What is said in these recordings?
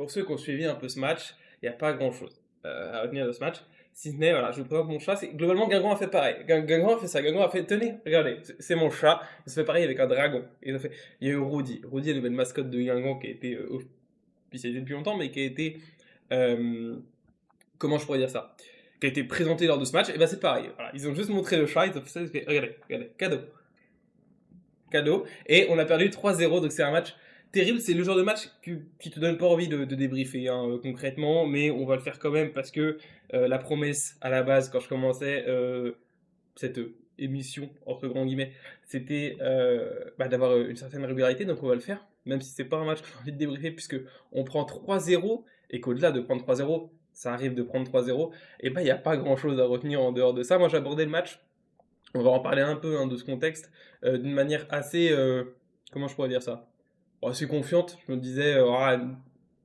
pour ceux qui ont suivi un peu ce match, il n'y a pas grand-chose à retenir de ce match. Si ce n'est, voilà, je vous présente mon chat. Globalement, Guingamp a fait pareil. Guingamp a fait ça. Guingamp a fait, tenez, regardez, c'est mon chat. Il se fait pareil avec un dragon. Il y a eu Rudy. Rudy est la nouvelle mascotte de Guingamp qui a été officialisée depuis longtemps, mais qui a été, euh, comment je pourrais dire ça, qui a été présenté lors de ce match. Et ben c'est pareil. Voilà, ils ont juste montré le chat. Ils ont fait ça. Regardez, regardez, cadeau, cadeau. Et on a perdu 3-0. Donc c'est un match terrible. C'est le genre de match qui te donne pas envie de débriefer hein, concrètement, mais on va le faire quand même parce que la promesse à la base, quand je commençais cette émission, entre grands guillemets, c'était d'avoir une certaine régularité, donc on va le faire, même si c'est pas un match que j'ai envie de débriefer, puisque on prend 3-0, et qu'au-delà de prendre 3-0, ça arrive de prendre 3-0, et il n'y a pas grand-chose à retenir en dehors de ça. Moi, j'ai abordé le match, on va en parler un peu hein, de ce contexte, d'une manière assez, comment je pourrais dire ça, assez confiante. Je me disais,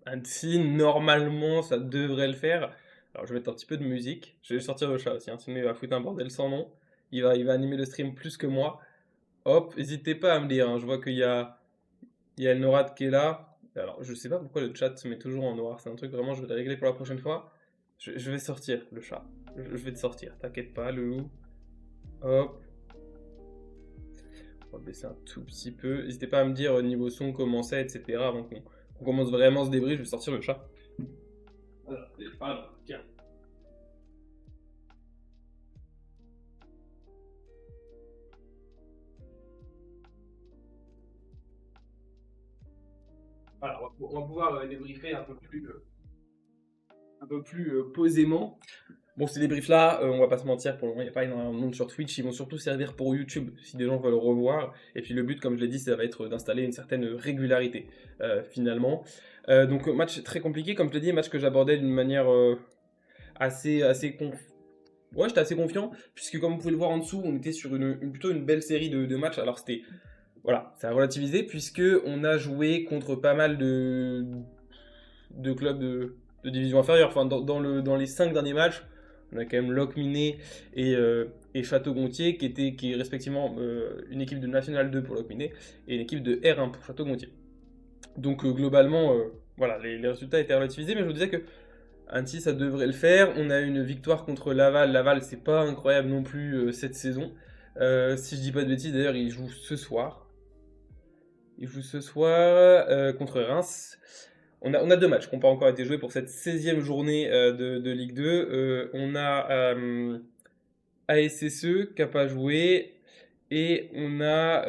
Annecy, normalement, ça devrait le faire. Alors, je vais mettre un petit peu de musique. Je vais sortir le chat aussi, hein, sinon il va foutre un bordel sans nom. Il va animer le stream plus que moi. Hop, n'hésitez pas à me dire. Hein, je vois qu'il y a le Norad qui est là. Alors, je sais pas pourquoi le chat se met toujours en noir. C'est un truc vraiment, je vais le régler pour la prochaine fois. Je vais sortir le chat. Je vais te sortir, t'inquiète pas, le loup. Hop, on va baisser un tout petit peu. N'hésitez pas à me dire niveau son comment c'est, etc. Avant qu'on commence vraiment ce débrief. Je vais sortir le chat. Alors, tiens. Voilà, on va pouvoir débriefer un peu plus posément. Bon, ces débriefs-là, on va pas se mentir, pour le moment, il n'y a pas énormément de monde sur Twitch. Ils vont surtout servir pour YouTube, si des gens veulent revoir. Et puis le but, comme je l'ai dit, ça va être d'installer une certaine régularité, finalement. Donc, match très compliqué, comme je l'ai dit, match que j'abordais d'une manière assez ouais, j'étais assez confiant, puisque comme vous pouvez le voir en dessous, on était sur plutôt une belle série de matchs. Alors, c'était voilà, ça a relativisé puisque on a joué contre pas mal de clubs de division inférieure. Enfin, dans les 5 derniers matchs, on a quand même Locminé et Château-Gontier qui est respectivement une équipe de National 2 pour Locminé et une équipe de R1 pour Château-Gontier. Donc globalement, voilà, les résultats étaient relativisés, mais je vous disais que Annecy, ça devrait le faire. On a une victoire contre Laval. Laval, c'est pas incroyable non plus cette saison. Si je dis pas de bêtises, d'ailleurs, ils jouent ce soir. Il joue ce soir contre Reims. On a deux matchs qui n'ont pas encore été joués pour cette 16e journée de Ligue 2. On a ASSE qui n'a pas joué. Et on a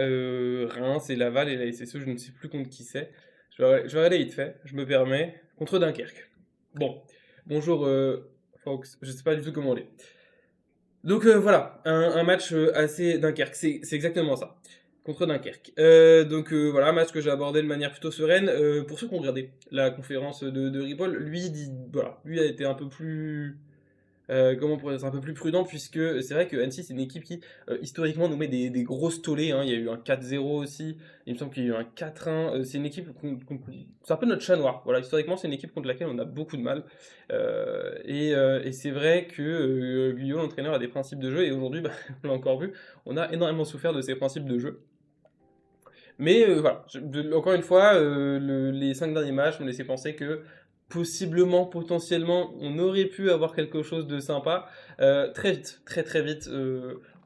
Reims et Laval et la SSE, je ne sais plus contre qui c'est. Je vais regarder vite fait, je me permets. Contre Dunkerque. Bon, bonjour Fox, je ne sais pas du tout comment on est. Donc voilà, un match assez Dunkerque, c'est exactement ça contre Dunkerque. Donc voilà, match que j'ai abordé de manière plutôt sereine. Pour ceux qui ont regardé la conférence de Ripoll, lui a été un peu plus, comment on pourrait dire, un peu plus prudent puisque c'est vrai que Annecy c'est une équipe qui historiquement nous met des grosses tollées. Hein. Il y a eu un 4-0 aussi, il me semble qu'il y a eu un 4-1. C'est une équipe, c'est un peu notre chat noir. Voilà, historiquement c'est une équipe contre laquelle on a beaucoup de mal. Et c'est vrai que Guyot, l'entraîneur, a des principes de jeu et aujourd'hui, on l'a encore vu, on a énormément souffert de ces principes de jeu. Mais voilà, encore une fois, les 5 derniers matchs me laissaient penser que possiblement, potentiellement, on aurait pu avoir quelque chose de sympa. Très vite, très très vite,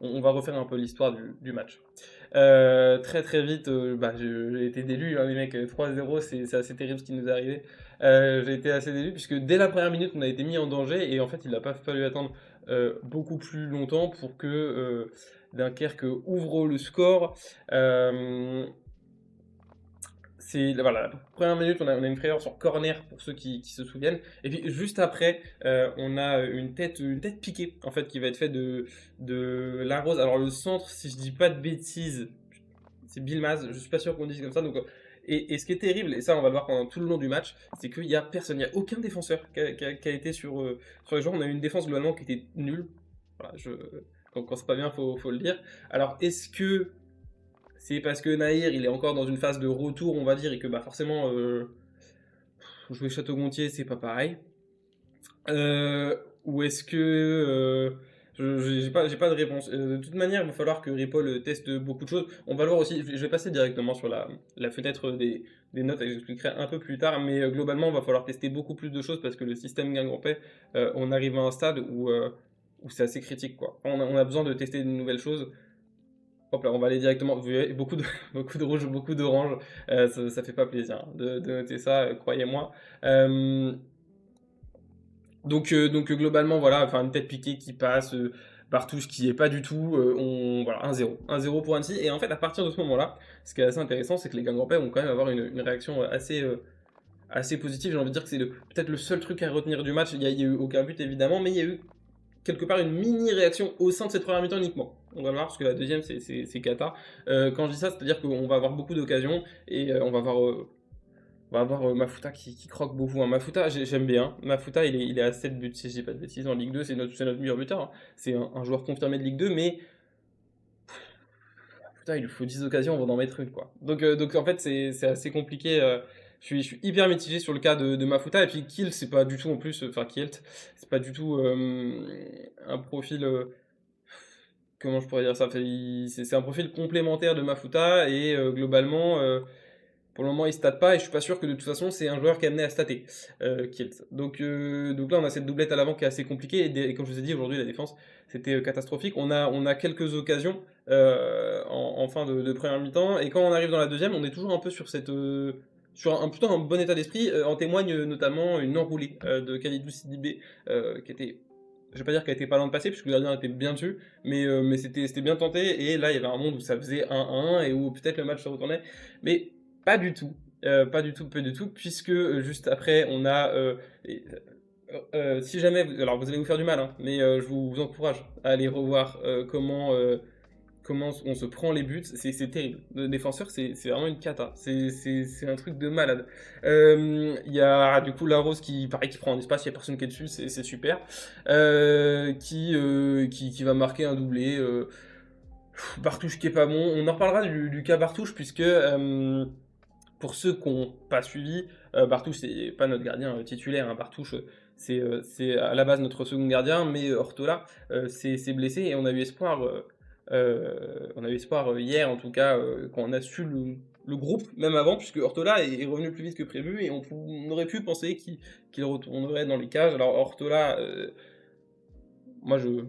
on va refaire un peu l'histoire du match. Très très vite, j'ai été délu, hein, les mecs, 3-0, c'est assez terrible ce qui nous est arrivé. J'ai été assez délu puisque dès la première minute, on a été mis en danger et en fait, il n'a pas fallu attendre beaucoup plus longtemps pour que Dunkerque ouvre le score. Voilà, la première minute, on a une frayeur sur corner pour ceux qui se souviennent. Et puis juste après, on a une tête piquée en fait qui va être faite de Larose. Alors le centre, si je dis pas de bêtises, c'est Bilmaz. Je suis pas sûr qu'on dise comme ça. Donc, et ce qui est terrible, et ça on va le voir pendant tout le long du match, c'est qu'il y a personne, il y a aucun défenseur qui a été sur les joueurs. On a eu une défense globalement qui était nulle. Voilà, quand c'est pas bien, faut le dire. Alors est-ce que c'est parce que Nahir il est encore dans une phase de retour, on va dire, et que forcément jouer Château-Gontier c'est pas pareil. Ou est-ce que J'ai pas de réponse. De toute manière, il va falloir que Ripoll teste beaucoup de choses. On va le voir aussi, je vais passer directement sur la fenêtre des notes, et j'expliquerai un peu plus tard, mais globalement, il va falloir tester beaucoup plus de choses parce que le système Guingampais, on arrive à un stade où c'est assez critique, quoi. On a besoin de tester de nouvelles choses. Hop là, on va aller directement. Vous voyez, beaucoup de, beaucoup de rouge, beaucoup d'orange. Ça fait pas plaisir hein, de noter ça, croyez-moi. Euh, donc globalement, voilà, enfin une tête piquée qui passe, Bartouche qui est pas du tout, voilà, 1-0. 1-0 pour Annecy. Et en fait, à partir de ce moment-là, ce qui est assez intéressant, c'est que les Guingampais vont quand même avoir une réaction assez positive. J'ai envie de dire que c'est peut-être le seul truc à retenir du match. Il y a eu aucun but évidemment, mais il y a eu quelque part une mini réaction au sein de cette première mi-temps uniquement. On va voir parce que la deuxième c'est cata. Quand je dis ça, c'est-à-dire qu'on va avoir beaucoup d'occasions et on va avoir Mafuta qui croque beaucoup. Hein. Mafuta, j'aime bien. Mafuta, il est à 7 buts, si je dis pas de bêtises, en Ligue 2. C'est notre meilleur buteur. Hein. C'est un joueur confirmé de Ligue 2, mais putain, il lui faut 10 occasions avant d'en mettre une. Quoi. Donc en fait, c'est assez compliqué. Je suis hyper mitigé sur le cas de Mafuta. Et puis Kiel, c'est pas du tout en plus. Enfin, Kielt, c'est pas du tout un profil. Comment je pourrais dire ça? C'est un profil complémentaire de Mafuta. Et globalement. Pour le moment, il ne state pas et je suis pas sûr que de toute façon c'est un joueur qui est amené à stater, Kielt. Donc là, on a cette doublette à l'avant qui est assez compliquée et comme je vous ai dit aujourd'hui, la défense c'était catastrophique. On a quelques occasions en fin de première mi-temps et quand on arrive dans la deuxième, on est toujours un peu sur sur plutôt un bon état d'esprit. En témoigne notamment une enroulée de Khalidou Sidibé qui était. Je vais pas dire qu'elle était pas loin de passer, puisque le gardien était bien dessus, mais c'était bien tenté, et là il y avait un monde où ça faisait 1-1, et où peut-être le match se retournait, mais pas du tout. Pas du tout, peu du tout, puisque juste après, on a. Si jamais. Alors, vous allez vous faire du mal, hein, mais je vous encourage à aller revoir comment on se prend les buts. C'est terrible. Le défenseur, c'est vraiment une cata. C'est un truc de malade. Il y a du coup Larose qui, pareil, qui prend un espace, il n'y a personne qui est dessus, c'est super. Qui va marquer un doublé. Bartouche qui est pas bon. On en reparlera du cas Bartouche, puisque. Pour ceux qui n'ont pas suivi, Bartouche, c'est pas notre gardien titulaire. Hein. Bartouche, c'est à la base notre second gardien, mais Ortola s'est blessé et on a eu espoir hier, en tout cas, quand on a su le groupe, même avant, puisque Ortola est revenu plus vite que prévu et on aurait pu penser qu'il retournerait dans les cages. Alors Ortola, moi je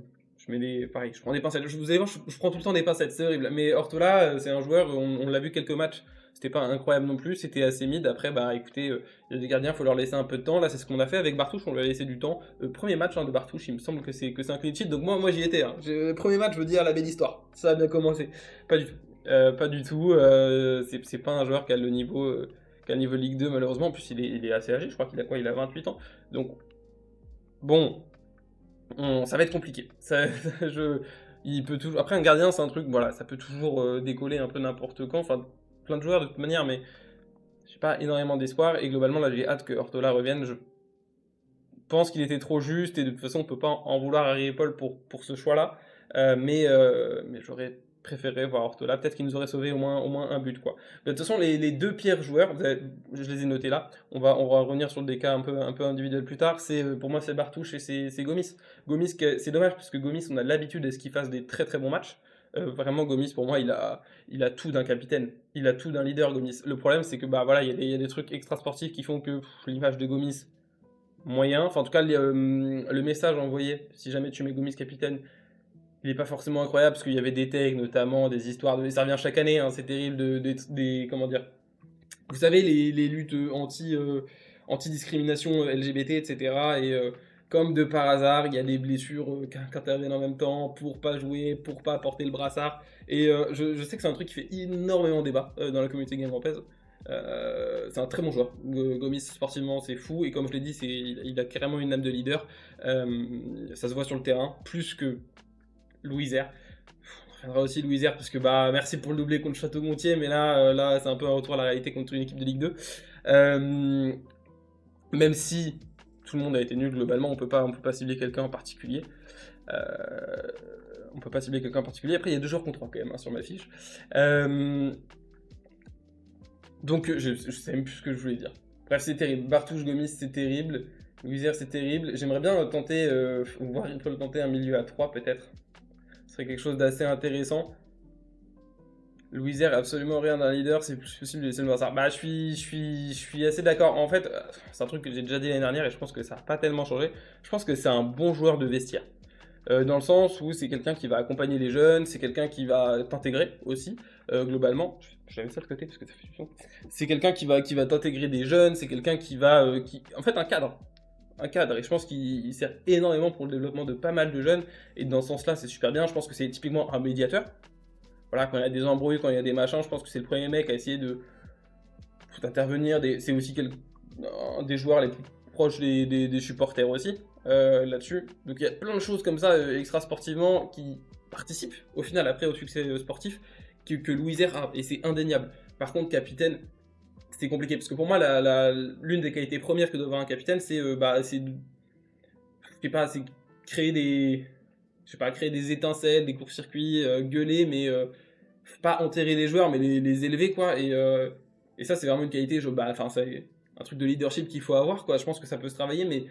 mets des. Pareil, je prends des pincettes. Vous allez voir, je prends tout le temps des pincettes, c'est horrible. Mais Ortola, c'est un joueur, on l'a vu quelques matchs, c'était pas incroyable non plus, c'était assez mid. Après, bah écoutez, il y a des gardiens, il faut leur laisser un peu de temps. Là, c'est ce qu'on a fait avec Bartouche, on lui a laissé du temps. Premier match hein, de Bartouche, il me semble que c'est un clean sheet, donc moi j'y étais. Hein. Le premier match, je veux dire, la belle histoire. Ça a bien commencé. Pas du tout. Pas du tout. C'est pas un joueur qui a le niveau. Qui a le niveau Ligue 2 malheureusement, en plus il est assez âgé, je crois qu'il a quoi, il a 28 ans. Donc bon, ça va être compliqué. Il peut toujours. Après, un gardien, c'est un truc, voilà, ça peut toujours décoller un peu n'importe quand. Enfin, plein de joueurs de toute manière, mais j'ai pas énormément d'espoir. Et globalement, là, j'ai hâte que Ortola revienne. Je pense qu'il était trop juste et de toute façon, on peut pas en vouloir à Ripoll pour ce choix-là. Mais j'aurais préféré voir Ortola. Peut-être qu'il nous aurait sauvé au moins un but, quoi. De toute façon, les deux pires joueurs, je les ai notés là. On va revenir sur des cas un peu individuels plus tard. Pour moi, c'est Bartouche et c'est Gomis. Gomis, c'est dommage parce que Gomis, on a l'habitude à ce qu'il fasse des très très bons matchs. Vraiment, Gomis, pour moi, il a tout d'un capitaine. Il a tout d'un leader, Gomis. Le problème, c'est que bah voilà, il y a des trucs extra sportifs qui font que l'image de Gomis moyen. Enfin, en tout cas, le message envoyé, si jamais tu mets Gomis capitaine, il n'est pas forcément incroyable parce qu'il y avait des takes, notamment des histoires de. Ça revient chaque année, hein, c'est terrible, comment dire. Vous savez, les luttes anti-discrimination LGBT, etc. Et comme de par hasard, il y a des blessures qui interviennent en même temps pour pas jouer, pour pas porter le brassard. Et je sais que c'est un truc qui fait énormément débat dans la communauté game-rampaise. C'est un très bon joueur. Gomis sportivement c'est fou et comme je l'ai dit il a carrément une âme de leader. Ça se voit sur le terrain plus que Louisère. On reviendra aussi Louisère parce que bah merci pour le doublé contre Château-Gontier mais là c'est un peu un retour à la réalité contre une équipe de Ligue 2. Même si tout le monde a été nul globalement, on peut pas cibler quelqu'un en particulier. On peut pas cibler quelqu'un en particulier. Après il y a 2 joueurs contre 3 quand même hein, sur ma fiche. Donc je sais même plus ce que je voulais dire. Bref, c'est terrible. Bartouche Gomis, c'est terrible. Louisière, c'est terrible. J'aimerais bien tenter, voir il peut le tenter un milieu à 3 peut-être. Ce serait quelque chose d'assez intéressant. Louisière, absolument rien d'un leader, c'est plus possible de laisser le ça. Bah, je suis assez d'accord. En fait, c'est un truc que j'ai déjà dit l'année dernière et je pense que ça n'a pas tellement changé. Je pense que c'est un bon joueur de vestiaire. Dans le sens où c'est quelqu'un qui va accompagner les jeunes, c'est quelqu'un qui va t'intégrer aussi, globalement. Je vais ça de côté parce que ça fait du son. C'est quelqu'un qui va t'intégrer des jeunes, c'est quelqu'un qui va. En fait, un cadre. Un cadre. Et je pense qu'il sert énormément pour le développement de pas mal de jeunes. Et dans ce sens-là, c'est super bien. Je pense que c'est typiquement un médiateur. Voilà, quand il y a des embrouilles, quand il y a des machins, je pense que c'est le premier mec à essayer de d'intervenir. C'est aussi un des joueurs les plus proches des supporters aussi là-dessus. Donc il y a plein de choses comme ça extra sportivement qui participent au final après au succès sportif que Louisère a et c'est indéniable. Par contre, capitaine, c'est compliqué parce que pour moi, l'une des qualités premières que doit avoir un capitaine, c'est je sais pas, c'est créer des, je sais pas, créer des étincelles, des courts-circuits, gueuler, mais faut pas enterrer les joueurs, mais les élever, quoi. Et ça, c'est vraiment une qualité, enfin, c'est un truc de leadership qu'il faut avoir, quoi. Je pense que ça peut se travailler, mais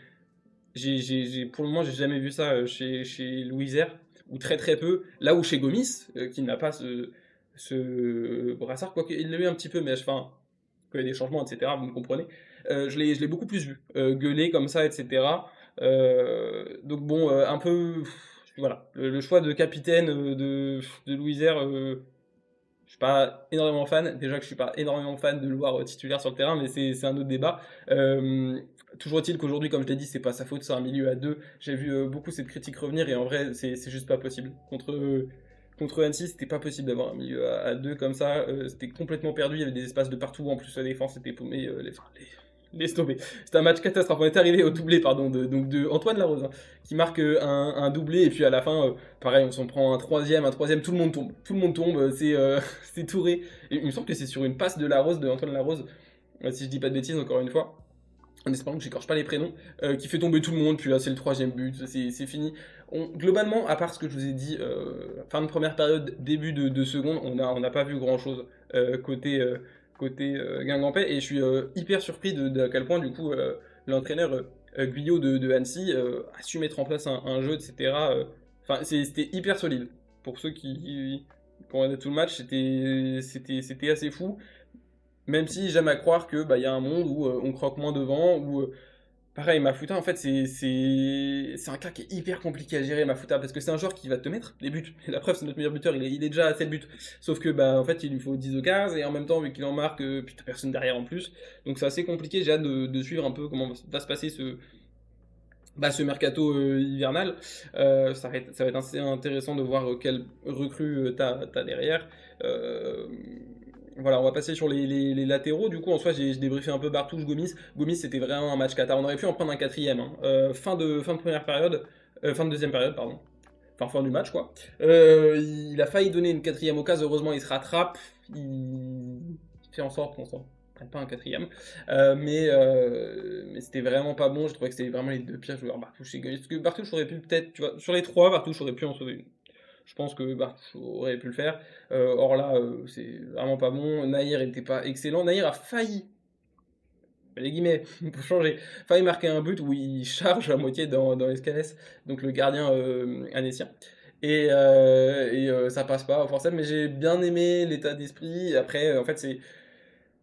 pour le moment, j'ai jamais vu ça chez Louisère, ou très très peu. Là où chez Gomis, qui n'a pas ce brassard, quoi qu'il l'a eu un petit peu, mais enfin, quand il y a des changements, etc., vous me comprenez. Je l'ai beaucoup plus vu, gueuler comme ça, etc. Donc bon, un peu, voilà, le choix de capitaine de Louisère, je suis pas énormément fan. Déjà que je suis pas énormément fan de le voir titulaire sur le terrain, mais c'est un autre débat. Euh, Toujours est-il qu'aujourd'hui, comme je l'ai dit, c'est pas sa faute, c'est un milieu à deux. J'ai vu beaucoup cette critique revenir et en vrai, c'est juste pas possible. Contre Annecy, c'était pas possible d'avoir un milieu à deux comme ça. C'était complètement perdu. Il y avait des espaces de partout. En plus, la défense était paumée. Laisse tomber. C'était un match catastrophe. On est arrivé au doublé, pardon, de Antoine Larose, hein, qui marque un doublé. Et puis à la fin, pareil, on s'en prend un troisième, tout le monde tombe. Tout le monde tombe. C'est Touré. Et il me semble que c'est sur une passe de Larose, de Antoine Larose, si je dis pas de bêtises, encore une fois en espérant que j'écorche pas les prénoms, qui fait tomber tout le monde, puis là c'est le troisième but, c'est fini. Globalement, à part ce que je vous ai dit, fin de première période, début de seconde, on n'a pas vu grand chose côté Guingampais, et je suis hyper surpris à quel point du coup l'entraîneur Guyot de Annecy a su mettre en place un jeu, etc. Enfin, c'était hyper solide. Pour ceux qui ont regardé tout le match, c'était assez fou. Même si j'aime à croire que bah, y a un monde où on croque moins devant, où pareil, Mafuta en fait c'est un cas qui est hyper compliqué à gérer Mafuta parce que c'est un joueur qui va te mettre des buts. Et la preuve c'est notre meilleur buteur, il est déjà à 7 buts. Sauf que bah en fait il lui faut 10 occasions et en même temps vu qu'il en marque, puis t'as personne derrière en plus. Donc c'est assez compliqué, j'ai hâte de suivre un peu comment va se passer ce mercato hivernal. Ça va être assez intéressant de voir quelle recrue t'as derrière. Euh, voilà, on va passer sur les latéraux. Du coup, en soi, j'ai débriefé un peu Bartouche, Gomis. Gomis, c'était vraiment un match cata. On aurait pu en prendre un quatrième, hein. Fin de première période, fin de deuxième période, pardon. Enfin, fin du match, quoi. Il a failli donner une quatrième occasion. Heureusement, il se rattrape. Il fait en sorte qu'on s'en prenne pas un quatrième. Mais c'était vraiment pas bon. Je trouvais que c'était vraiment les deux pires joueurs, Bartouche et Gomis. Parce que Bartouche aurait pu peut-être, tu vois, sur les trois, Bartouche aurait pu en sauver une. Je pense que Bartouche aurait pu le faire. Or là, c'est vraiment pas bon. Naïr n'était pas excellent. Naïr a failli, les guillemets, pour changer, failli marquer un but où il charge à moitié dans Escalès, donc le gardien anécien. Ça passe pas forcément, mais j'ai bien aimé l'état d'esprit. Après, en fait,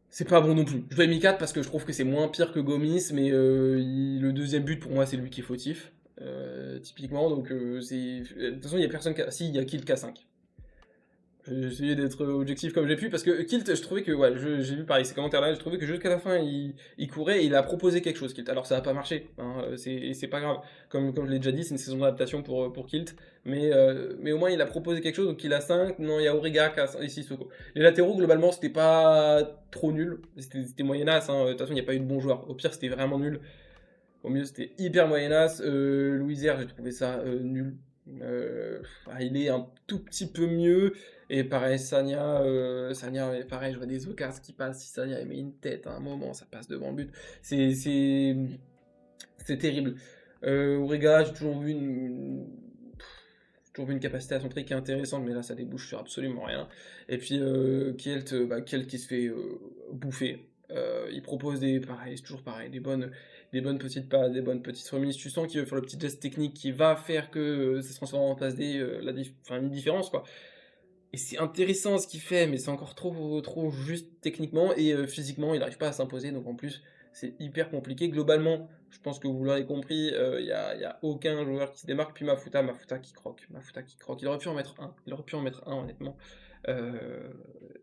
c'est pas bon non plus. Je lui ai mis 4 parce que je trouve que c'est moins pire que Gomis, mais le deuxième but pour moi c'est lui qui est fautif. Typiquement, donc de toute façon il y a personne qui a... Si, il y a Kilt qui a 5. J'ai essayé d'être objectif comme j'ai pu parce que Kilt, je trouvais que, ouais, j'ai vu pareil ces commentaires-là, je trouvais que jusqu'à la fin il courait et il a proposé quelque chose, Kilt. Alors ça n'a pas marché, hein, c'est pas grave. Comme je l'ai déjà dit, c'est une saison d'adaptation pour Kilt, mais au moins il a proposé quelque chose, donc il a 5. Non, il y a Auriga qui a 5, et Sissoko. Les latéraux, globalement, c'était pas trop nul, c'était moyenasse, hein. De toute façon, il n'y a pas eu de bons joueurs. Au pire, c'était vraiment nul. Au mieux, c'était hyper moyenasse. Louisière, j'ai trouvé ça nul. Il est un tout petit peu mieux. Et pareil, Sagna, pareil, je vois des occasions qui passent. Si Sagna il met une tête à un moment, ça passe devant le but. C'est, c'est, c'est terrible. Auriga, j'ai toujours vu une capacité à centrer qui est intéressante, mais là ça débouche sur absolument rien. Et puis Kielt, Kielt qui se fait bouffer. Il propose pareil, c'est toujours pareil, des bonnes petites passes, des bonnes petites remises. Tu sens qu'il veut faire le petit geste technique qui va faire que ça se transforme en passe D, une différence, quoi. Et c'est intéressant ce qu'il fait, mais c'est encore trop juste techniquement et physiquement, il n'arrive pas à s'imposer. Donc en plus, c'est hyper compliqué. Globalement, je pense que vous l'aurez compris, y a aucun joueur qui se démarque. Puis Mafuta qui croque. Mafuta qui croque. Il aurait pu en mettre un. Il aurait pu en mettre un, honnêtement.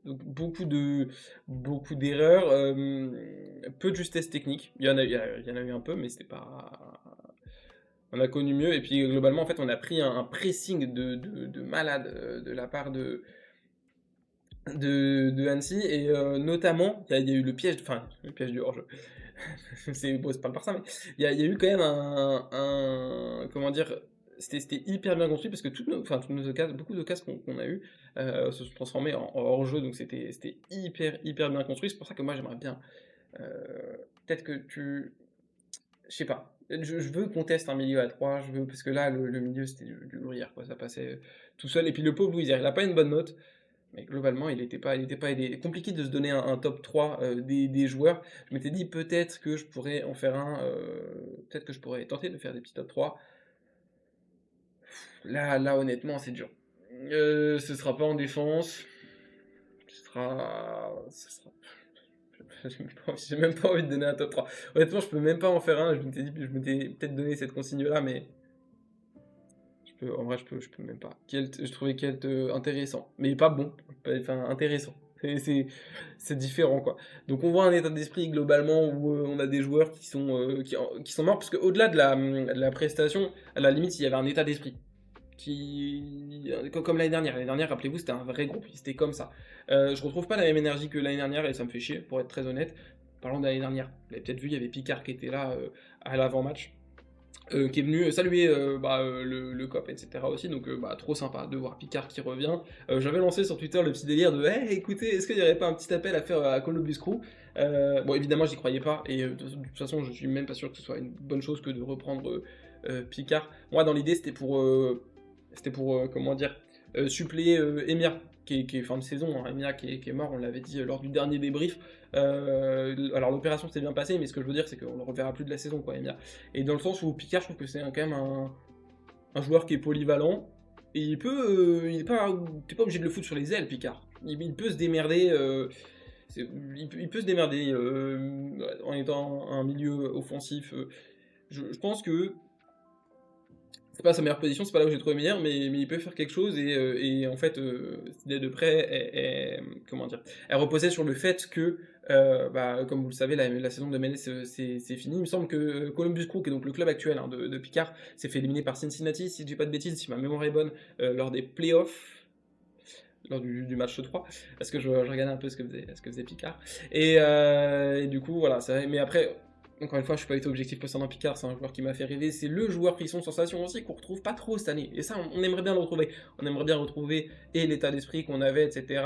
Donc beaucoup d'erreurs, peu de justesse technique. Il y en a eu un peu, mais c'était pas. On a connu mieux. Et puis globalement, en fait, on a pris un pressing de malade de la part de Annecy. Et notamment, il y a eu le piège du hors-jeu. C'est bon, c'est pas le Barça, mais il y a eu quand même comment dire, c'était hyper bien construit parce que toutes nos occasions, beaucoup d'occasions qu'on a eu se sont transformées en hors-jeu, donc c'était hyper bien construit. C'est pour ça que moi j'aimerais bien, peut-être que je sais pas, je veux qu'on teste un milieu à 3, parce que là le milieu c'était du gruyère, quoi, ça passait tout seul. Et puis le pauvre Louis, il a pas une bonne note. Mais globalement, il était pas aidé. Compliqué de se donner un top 3 des joueurs. Je m'étais dit peut-être que je pourrais en faire un. Peut-être que je pourrais tenter de faire des petits top 3. Là honnêtement, c'est dur. Ce sera pas en défense. Ce sera. J'ai même pas envie de donner un top 3. Honnêtement, je peux même pas en faire un. Je m'étais peut-être donné cette consigne-là, mais en vrai, je peux même pas. Je trouvais Kelt intéressant, mais pas bon. Enfin, intéressant. C'est différent, quoi. Donc, on voit un état d'esprit globalement où on a des joueurs qui sont morts, parce qu'au-delà de la prestation, à la limite, il y avait un état d'esprit. Comme l'année dernière. L'année dernière, rappelez-vous, c'était un vrai groupe. C'était comme ça. Je retrouve pas la même énergie que l'année dernière et ça me fait chier, pour être très honnête. Parlons de l'année dernière. Vous l'avez peut-être vu, il y avait Picard qui était là à l'avant-match. Qui est venu saluer le COP, etc. aussi, donc trop sympa de voir Picard qui revient. J'avais lancé sur Twitter le petit délire de hey, écoutez, est-ce qu'il n'y aurait pas un petit appel à faire à Columbus Crew. Bon, évidemment, j'y croyais pas, et de toute façon, je suis même pas sûr que ce soit une bonne chose que de reprendre Picard. Moi, dans l'idée, c'était pour comment dire, suppléer Emir, qui est fin de saison, hein. Emir qui est mort, on l'avait dit lors du dernier débrief. Alors l'opération s'est bien passée, mais ce que je veux dire, c'est qu'on ne le reverra plus de la saison, quoi, Emir. Et dans le sens où Picard, je trouve que c'est quand même un joueur qui est polyvalent, et t'es pas obligé de le foutre sur les ailes, Picard. Il peut se démerder, il peut se démerder en étant un milieu offensif. Je pense que c'est pas sa meilleure position, c'est pas là où j'ai trouvé meilleur, mais il peut faire quelque chose. Et en fait, cette idée de près, comment dire, elle reposait sur le fait que, comme vous le savez, la saison de Menez c'est fini. Il me semble que Columbus Crew, qui est donc le club actuel, hein, de Picard, s'est fait éliminer par Cincinnati, si je dis pas de bêtises, si ma mémoire est bonne, lors des playoffs, lors du match 3, parce que je regardais un peu ce que faisait Picard. Et du coup, voilà, mais après, encore une fois, je suis pas du tout objectif concernant Picard, c'est un joueur qui m'a fait rêver, c'est le joueur frisson sensation aussi qu'on retrouve pas trop cette année. Et ça, on aimerait bien le retrouver. On aimerait bien retrouver et l'état d'esprit qu'on avait, etc.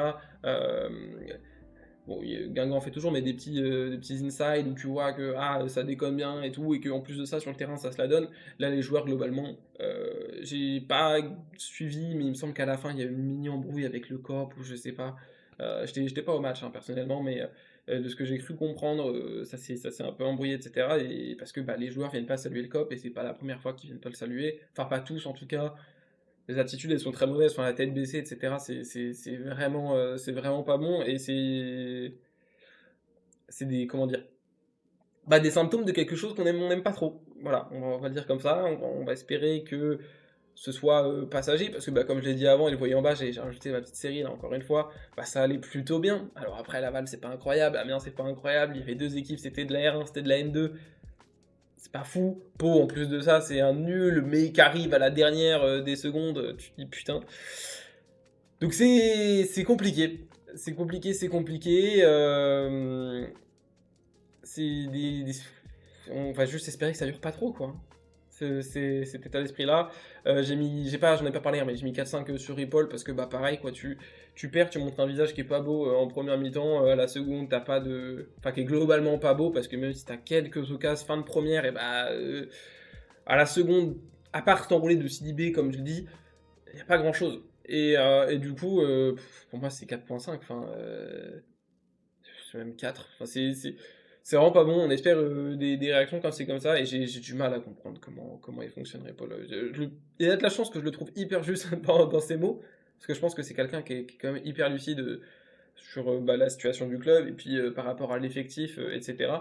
Bon, Guingamp fait toujours, mais des petits inside où tu vois que ça déconne bien et tout, et qu'en plus de ça, sur le terrain, ça se la donne. Là, les joueurs, globalement, j'ai pas suivi, mais il me semble qu'à la fin, il y a eu une mini-embrouille avec le COP, ou je sais pas. J'étais pas au match, hein, personnellement, mais de ce que j'ai cru comprendre, ça s'est un peu embrouillé, etc. Et parce que les joueurs viennent pas saluer le COP, et c'est pas la première fois qu'ils viennent pas le saluer. Enfin, pas tous, en tout cas. Les attitudes, elles sont très mauvaises, enfin, la tête baissée, etc. C'est vraiment pas bon, et c'est comment dire, des symptômes de quelque chose on n'aime pas trop. Voilà, on va le dire comme ça. On va espérer que ce soit passager, parce que comme je l'ai dit avant, et le voyez en bas, j'ai rajouté ma petite série là encore une fois. Ça allait plutôt bien. Alors après, Laval, c'est pas incroyable, Amiens, c'est pas incroyable. Il y avait deux équipes, c'était de la R1, c'était de la N2. C'est pas fou. Pau, en plus de ça, c'est un nul, mais qui arrive à la dernière des secondes. Tu te dis putain. Donc c'est compliqué. C'est compliqué, c'est compliqué. C'est on va juste espérer que ça dure pas trop, quoi. Cet état d'esprit-là. J'en ai pas parlé, hein, mais j'ai mis 4-5 sur Ripoll parce que pareil, quoi, tu perds, tu montres un visage qui est pas beau en première mi-temps, à la seconde t'as pas de, enfin qui est globalement pas beau parce que même si t'as quelques occasions fin de première, et à la seconde, à part t'enrouler de Sidibé comme je le dis, y a pas grand-chose. Et du coup, pour moi c'est 4.5. Enfin, même 4. Enfin, c'est vraiment pas bon. On espère des réactions quand c'est comme ça, et j'ai du mal à comprendre comment il fonctionnerait, Paul. Il y a de la chance que je le trouve hyper juste dans ses mots, parce que je pense que c'est quelqu'un qui est quand même hyper lucide sur la situation du club, et puis par rapport à l'effectif, etc.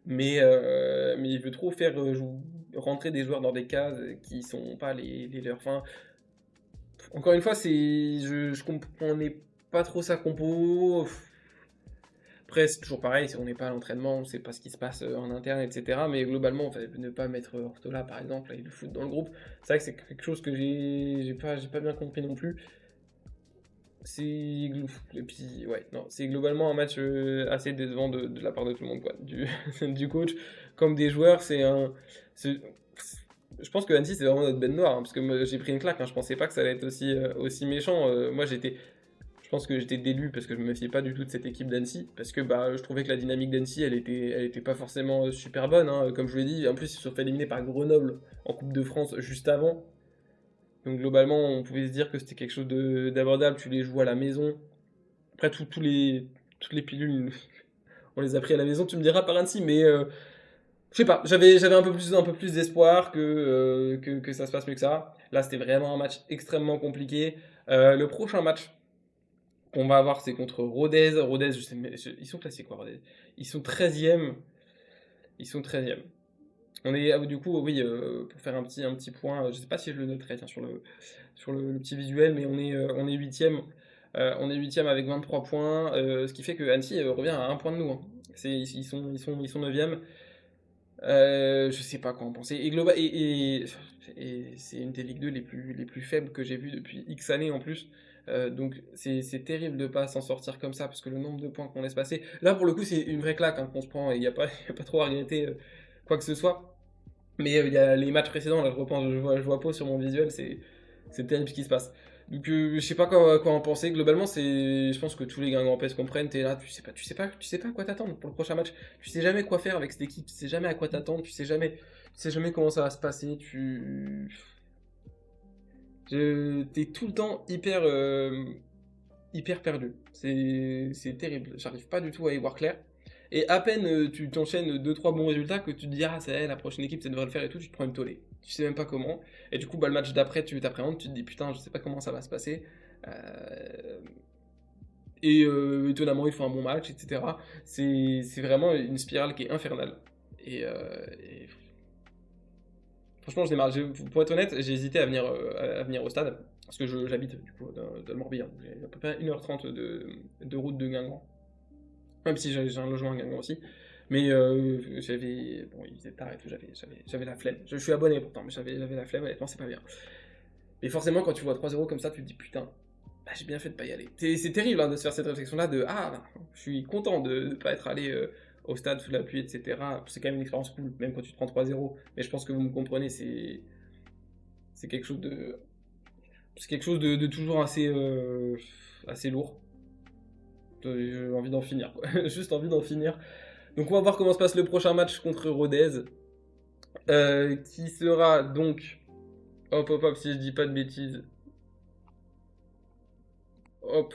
Mais il veut trop faire rentrer des joueurs dans des cases qui sont pas les leurs. Enfin, encore une fois, je comprenais pas trop sa compo. Après, c'est toujours pareil, si on n'est pas à l'entraînement, on sait pas ce qui se passe en interne, etc. Mais globalement, ne pas mettre Ortola, par exemple, et le foot dans le groupe, c'est vrai que c'est quelque chose que j'ai pas bien compris non plus. Et puis, ouais, non, c'est globalement un match assez décevant de la part de tout le monde, quoi. Du coach, comme des joueurs, je pense que Annecy, c'est vraiment notre bête noire, hein, parce que moi, j'ai pris une claque, hein, je pensais pas que ça allait être aussi méchant. Moi, je pense que j'étais délu parce que je me méfiais pas du tout de cette équipe d'Annecy, parce que je trouvais que la dynamique d'Annecy, elle était pas forcément super bonne, hein, comme je l'ai dit. En plus, ils se sont fait éliminer par Grenoble en Coupe de France juste avant. Donc globalement, on pouvait se dire que c'était quelque chose d'abordable, tu les joues à la maison. Après, toutes les pilules, on les a pris à la maison, tu me diras par Annecy, mais je sais pas, j'avais un peu plus d'espoir que ça se passe mieux que ça. Là, c'était vraiment un match extrêmement compliqué. Le prochain match qu'on va avoir, c'est contre Rodez. Rodez, ils sont classés quoi, Rodez? Ils sont 13e. Ils sont 13e. On est, du coup, oui, pour faire un petit point, je sais pas si je le noterai, tiens, le petit visuel, mais on est 8e. On est 8e avec 23 points, ce qui fait que Annecy revient à un point de nous, hein. Ils sont 9e. Je sais pas quoi en penser. Et c'est une des Ligue 2 les plus faibles que j'ai vues depuis X années en plus. Donc c'est terrible de pas s'en sortir comme ça, parce que le nombre de points qu'on laisse passer. Là, pour le coup, c'est une vraie claque, hein, qu'on se prend, et il n'y a, pas- y a pas trop à regretter quoi que ce soit. Mais il y a les matchs précédents, là je repense, je vois pas sur mon visuel, c'est terrible ce qui se passe. Donc je sais pas quoi en penser. Globalement, je pense que tous les Guingampais se comprennent. T'es là, tu sais pas à quoi t'attendre pour le prochain match. Tu sais jamais quoi faire avec cette équipe. Tu sais jamais à quoi t'attendre. Tu sais jamais comment ça va se passer. T'es tout le temps hyper perdu. C'est terrible. J'arrive pas du tout à y voir clair. Et à peine tu t'enchaînes deux trois bons résultats que tu te dis, ah, ça y est, la prochaine équipe, ça devrait le faire et tout, tu te prends une tollée. Tu sais même pas comment. Et du coup, le match d'après, tu t'appréhendes, tu te dis, putain, je sais pas comment ça va se passer. Euh, Et étonnamment, ils font un bon match, etc. C'est vraiment une spirale qui est infernale. Et franchement, je démarre. Pour être honnête, j'ai hésité à venir au stade. Parce que j'habite du coup dans le Morbihan. J'ai à peu près 1h30 de route de Guingamp. Même si j'ai un logement à Guingamp aussi. Mais bon, il faisait tard et tout, j'avais la flemme. Je suis abonné pourtant, mais j'avais la flemme, honnêtement, c'est pas bien. Mais forcément, quand tu vois 3-0 comme ça, tu te dis putain, j'ai bien fait de pas y aller. C'est terrible, hein, de se faire cette réflexion-là de ah, je suis content de ne pas être allé au stade sous la pluie, etc. C'est quand même une expérience cool, même quand tu te prends 3-0. Mais je pense que vous me comprenez, c'est quelque chose de. C'est quelque chose de toujours assez lourd. J'ai envie d'en finir, quoi. Juste envie d'en finir. Donc on va voir comment se passe le prochain match contre Rodez. Qui sera donc. Hop, hop, hop, si je dis pas de bêtises. Hop.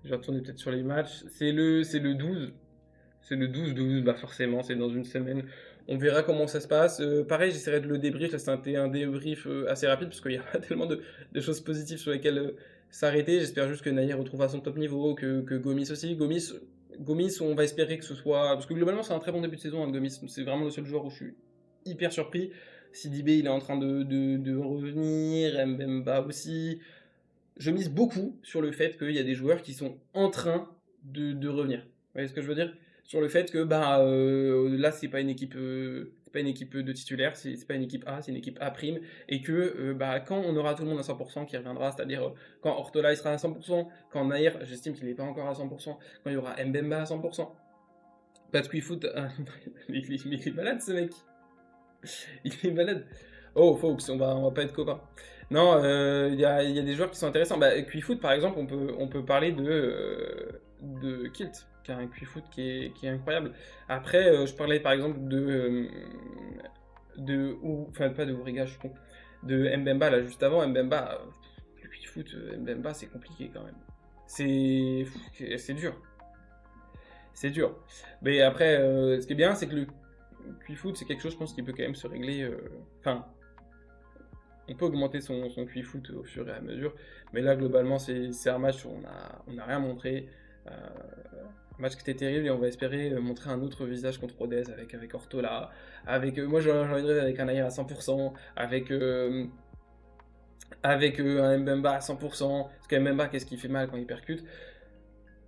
Je vais retourner peut-être sur les matchs. C'est le 12. C'est le 12-12, bah forcément, c'est dans une semaine. On verra comment ça se passe. Pareil, j'essaierai de le débrief. Là, c'était un débrief assez rapide, parce qu'il y a pas tellement de choses positives sur lesquelles s'arrêter. J'espère juste que Naïr retrouvera son top niveau, que Gomis aussi. Gomis, on va espérer que ce soit. Parce que globalement, c'est un très bon début de saison, hein, Gomis. C'est vraiment le seul joueur où je suis hyper surpris. Sidibé, il est en train de revenir. Mbemba aussi. Je mise beaucoup sur le fait qu'il y a des joueurs qui sont en train de revenir. Vous voyez ce que je veux dire? Sur le fait que là, c'est pas une équipe de titulaires, c'est pas une équipe A, c'est une équipe A', et que quand on aura tout le monde à 100% qui reviendra, c'est-à-dire quand Ortola il sera à 100%, quand Naïr, j'estime qu'il n'est pas encore à 100%, quand il y aura Mbemba à 100%, Patquifoot, il est malade ce mec, il est malade. Oh, Fox, on va pas être copains. Non, il y a des joueurs qui sont intéressants. Quifoot, par exemple, on peut parler de Kilt, qui a un Quifoot qui est incroyable. Après, je parlais par exemple enfin, pas de Ouriga, je suis con, de Mbemba, là, juste avant. Mbemba, le Quifoot, Mbemba, c'est compliqué quand même. C'est dur. c'est dur. Mais après, ce qui est bien, c'est que le QI-foot, c'est quelque chose, je pense, qui peut quand même se régler. Enfin, on peut augmenter son QI-foot au fur et à mesure. Mais là, globalement, c'est un match où on a rien montré. Un match qui était terrible et on va espérer montrer un autre visage contre Rodez avec Ortola. Moi, j'ai envie de rêver avec un Ayer à 100%, avec un Mbemba à 100%. Parce que Mbemba, qu'est-ce qu'il fait mal quand il percute.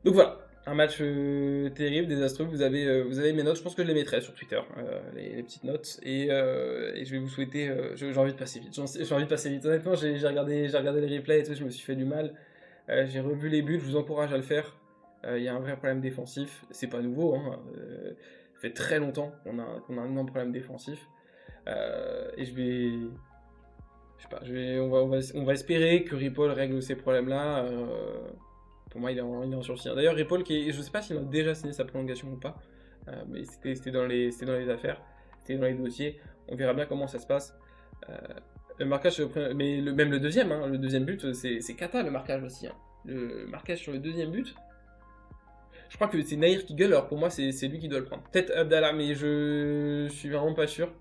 Donc voilà, un match terrible, désastreux. Vous avez mes notes, je pense que je les mettrai sur Twitter, les petites notes. Et je vais vous souhaiter. J'ai envie de passer vite. J'ai envie de passer vite. Honnêtement, j'ai regardé les replays et tout, je me suis fait du mal. J'ai revu les buts, je vous encourage à le faire. Il y a un vrai problème défensif. C'est pas nouveau, hein. Ça fait très longtemps qu'on a un énorme problème défensif. Et je vais. Je sais pas, on va espérer que Ripoll règle ces problèmes-là. Pour moi, il est en sursis. D'ailleurs, Ripoll, je sais pas s'il a déjà signé sa prolongation ou pas, mais c'était dans les affaires, c'était dans les dossiers. On verra bien comment ça se passe. Le marquage, mais même le deuxième, hein, le deuxième but, c'est cata le marquage aussi. Hein. Le marquage sur le deuxième but, je crois que c'est Nahir qui gueule, alors pour moi, c'est lui qui doit le prendre. Peut-être Abdallah, mais je suis vraiment pas sûr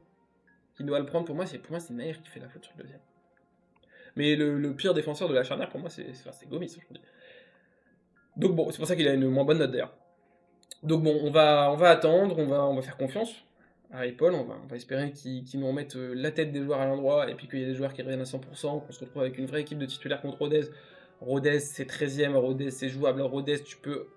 qu'il doit le prendre. Pour moi, c'est Nahir qui fait la faute sur le deuxième. Mais le pire défenseur de la charnière, pour moi, c'est Gomis aujourd'hui. Donc bon, c'est pour ça qu'il a une moins bonne note d'ailleurs. Donc bon, on va attendre, on va faire confiance à Ripoll, on va espérer qu'ils nous remettent la tête des joueurs à l'endroit, et puis qu'il y ait des joueurs qui reviennent à 100%, qu'on se retrouve avec une vraie équipe de titulaires contre Rodez. Rodez, c'est 13ème, Rodez, c'est jouable. Rodez, tu peux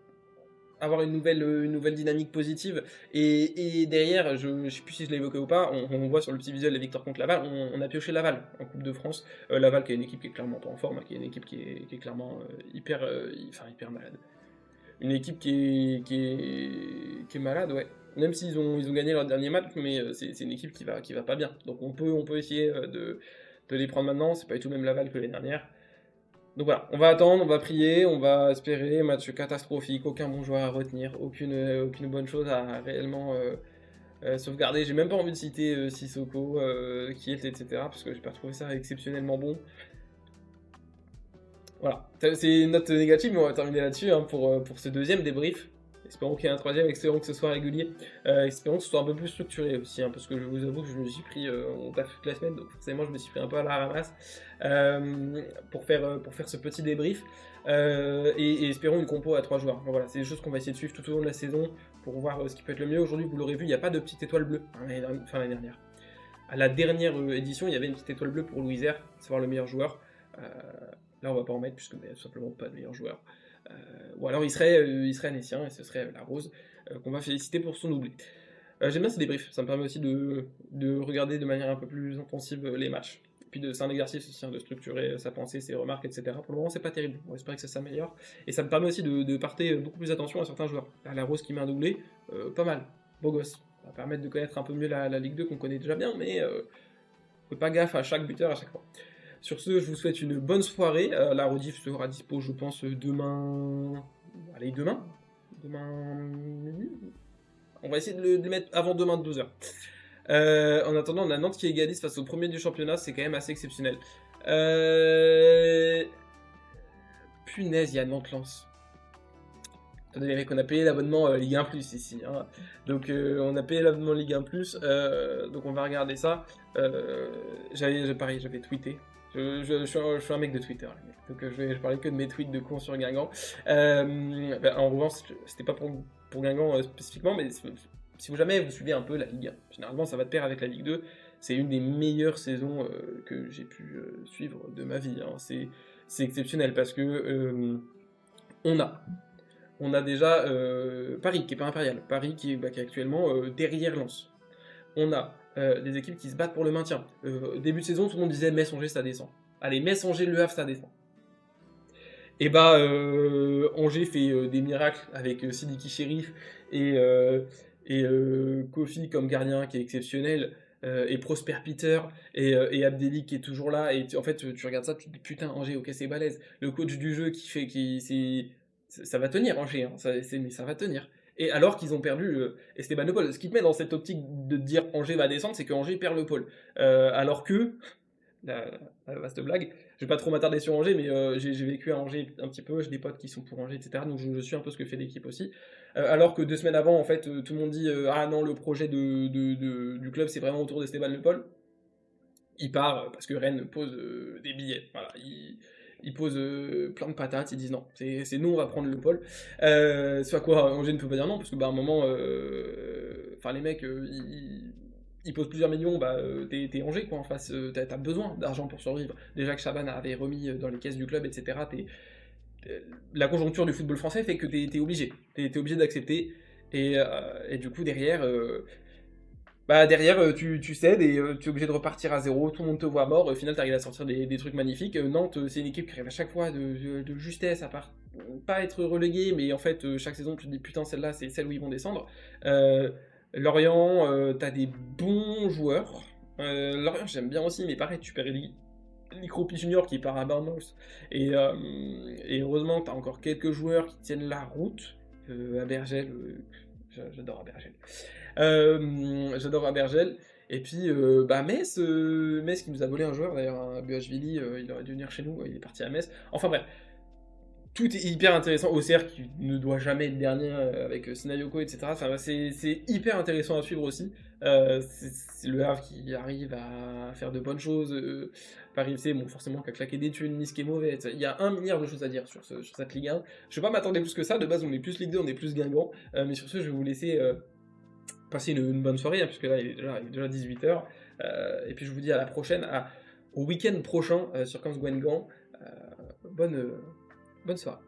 avoir une nouvelle dynamique positive. Et derrière, je ne sais plus si je l'ai évoqué ou pas, on voit sur le petit visuel la victoire contre Laval, on a pioché Laval en Coupe de France. Laval qui est une équipe qui est clairement pas en forme, qui est une équipe qui est clairement hyper malade. Une équipe qui est malade, ouais. Même s'ils ont gagné leur dernier match, mais c'est une équipe qui va pas bien. Donc on peut essayer de les prendre maintenant, c'est pas du tout même Laval que l'année dernière. Donc voilà, on va attendre, on va prier, on va espérer, match catastrophique, aucun bon joueur à retenir, aucune bonne chose à réellement sauvegarder. J'ai même pas envie de citer Sissoko, Kielt, etc. parce que j'ai pas trouvé ça exceptionnellement bon. Voilà, c'est une note négative, mais on va terminer là-dessus hein, pour ce deuxième débrief. Espérons qu'il y ait un troisième, espérons que ce soit régulier, espérons que ce soit un peu plus structuré aussi, hein, parce que je vous avoue que je me suis pris, on taffe toute la semaine, donc forcément je me suis pris un peu à la ramasse pour faire ce petit débrief, et espérons une compo à 3 joueurs. Donc voilà, c'est des choses qu'on va essayer de suivre tout au long de la saison pour voir ce qui peut être le mieux. Aujourd'hui, vous l'aurez vu, il n'y a pas de petite étoile bleue, hein, l'année dernière. À la dernière édition, il y avait une petite étoile bleue pour Louis R, savoir le meilleur joueur. Là, on va pas en mettre puisque il n'y a tout simplement pas de meilleur joueur. Ou alors il serait Anessien et ce serait La Rose qu'on va féliciter pour son doublé. J'aime bien ces débriefs, ça me permet aussi de regarder de manière un peu plus intensive les matchs. Et puis c'est un exercice aussi hein, de structurer sa pensée, ses remarques, etc. Pour le moment, c'est pas terrible. On espère que ça s'améliore. Et ça me permet aussi de porter beaucoup plus attention à certains joueurs. Là, La Rose qui met un doublé, pas mal, beau gosse. Ça va permettre de connaître un peu mieux la Ligue 2 qu'on connaît déjà bien, mais on fait pas gaffe à chaque buteur à chaque fois. Sur ce, je vous souhaite une bonne soirée. La rediff sera dispo, je pense, demain. Allez, demain. On va essayer de le mettre avant demain de 12h. En attendant, on a Nantes qui égalise face au premier du championnat, c'est quand même assez exceptionnel. Punaise, il y a Nantes-Lens. Attendez les mecs, on a payé l'abonnement Ligue 1 Plus ici. Hein. Donc on a payé l'abonnement Ligue 1 Plus. Donc on va regarder ça. J'avais tweeté. Je suis un mec de Twitter, les mecs. Donc je parlais que de mes tweets de con sur Guingamp. En revanche, c'était pas pour Guingamp spécifiquement, mais si vous jamais vous suivez un peu la Ligue 1, généralement ça va de pair avec la Ligue 2. C'est une des meilleures saisons que j'ai pu suivre de ma vie. Hein. C'est exceptionnel parce que on a déjà Paris qui est pas impérial, Paris qui est actuellement derrière Lens. On a des équipes qui se battent pour le maintien. Début de saison, tout le monde disait Metz-Angers ça descend. Allez, Metz-Angers, Le Havre ça descend. Et bah Angers fait des miracles avec Sidiki Chérif et Kofi comme gardien qui est exceptionnel. Et Prosper Peter et Abdelli qui est toujours là et en fait tu regardes ça tu te dis putain Angers ok c'est balèze le coach du jeu ça va tenir Angers hein, mais ça va tenir et alors qu'ils ont perdu Esteban Le Pol ce qui te met dans cette optique de dire Angers va descendre c'est que Angers perd le pôle alors que la vaste blague je vais pas trop m'attarder sur Angers mais j'ai vécu à Angers un petit peu j'ai des potes qui sont pour Angers etc donc je suis un peu ce que fait l'équipe aussi alors que 2 semaines avant, en fait, tout le monde dit, «Ah non, le projet du club, c'est vraiment autour d'Esteban Le Paul». Il part, parce que Rennes pose, des billets. Voilà, ils posent, plein de patates, ils disent: «Non, c'est nous, on va prendre le pôle». Ce à quoi Angers ne peut pas dire non, parce que, bah, à un moment, enfin les mecs, ils posent plusieurs millions, bah, tu Angers quoi en face, tu as besoin d'argent pour survivre. Déjà que Chabannes avait remis, dans les caisses du club et cetera, la conjoncture du football français fait que tu es obligé. Tu es obligé d'accepter et du coup derrière, bah, derrière, tu cèdes et tu es obligé de repartir à zéro. Tout le monde te voit mort, au final tu arrives à sortir des trucs magnifiques. Nantes, c'est une équipe qui arrive à chaque fois de justesse, à part pas être reléguée, mais en fait, chaque saison tu te dis: «Putain celle-là, c'est celle où ils vont descendre». Heu, Lorient, tu des bons joueurs. Lorient j'aime bien aussi, mais pareil, tu perds Likropi Junior qui part à Bournemouth et heureusement tu as encore quelques joueurs qui tiennent la route. Abergel, j'adore Abergel. J'adore Abergel. Et puis, bah, Metz qui nous a volé un joueur d'ailleurs, un Buachvili, il aurait dû venir chez nous, il est parti à Metz. Enfin bref, tout est hyper intéressant. Auxerre qui ne doit jamais être dernier avec Sinayoko, etc. Enfin, bah, c'est hyper intéressant à suivre aussi. C'est le Havre qui arrive à faire de bonnes choses. Paris FC, bon, forcément, qui a claqué des thunes, Nice qui est mauvais. Il y a 1 milliard de choses à dire sur cette Ligue 1. Je vais pas m'attendre plus que ça. De base, on est plus Ligue 2, on est plus Guingamp. Mais sur ce, je vais vous laisser passer une bonne soirée, hein, puisque là, il est déjà 18h. Et puis, je vous dis à la prochaine, au week-end prochain sur Camps Guingamp. Bonne soirée.